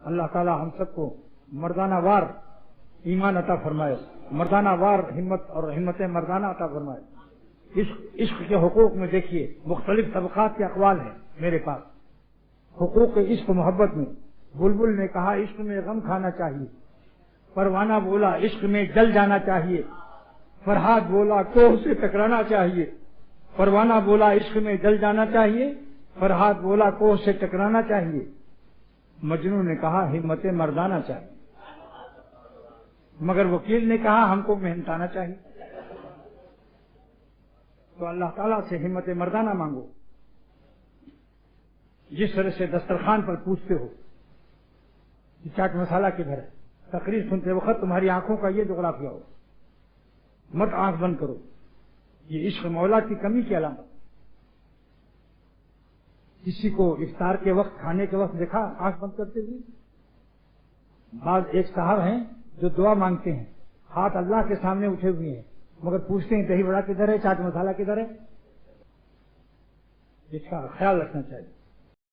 اللہ تعالی ہم سب کو مردانہ وار ایمان عطا فرمائے، مردانہ وار ہمت اور ہمت مردانہ عطا فرمائے۔ عشق کے حقوق میں دیکھیے مختلف طبقات کے اقوال ہیں میرے پاس۔ حقوق عشق محبت میں بلبل نے کہا عشق میں غم کھانا چاہیے، پروانہ بولا عشق میں جل جانا چاہیے، فرحاد بولا کوہ سے ٹکرانا چاہیے، پروانہ بولا عشق میں جل جانا چاہیے، فرحاد بولا کوہ سے ٹکرانا چاہیے، مجنو نے کہا ہمت مردانہ چاہیے، مگر وکیل نے کہا ہم کو محنتانہ چاہیے۔ تو اللہ تعالیٰ سے ہمت مردانہ مانگو۔ جس طرح سے دسترخوان پر پوچھتے ہو کہ چاٹ مسالہ کدھر ہے، تقریر سنتے وقت تمہاری آنکھوں کا یہ جغرافیہ ہو، مت آنکھ بند کرو، یہ عشق مولا کی کمی کی علامت۔ کسی کو افطار کے وقت کھانے کے وقت دیکھا آنکھ بند کرتے ہوئے؟ بعض ایک صاحب ہیں جو دعا مانگتے ہیں، ہاتھ اللہ کے سامنے اٹھے ہوئے ہیں، مگر پوچھتے ہیں دہی بڑا کدھر ہے، چاٹ مسالہ کدھر ہے؟ اس کا خیال رکھنا چاہیے۔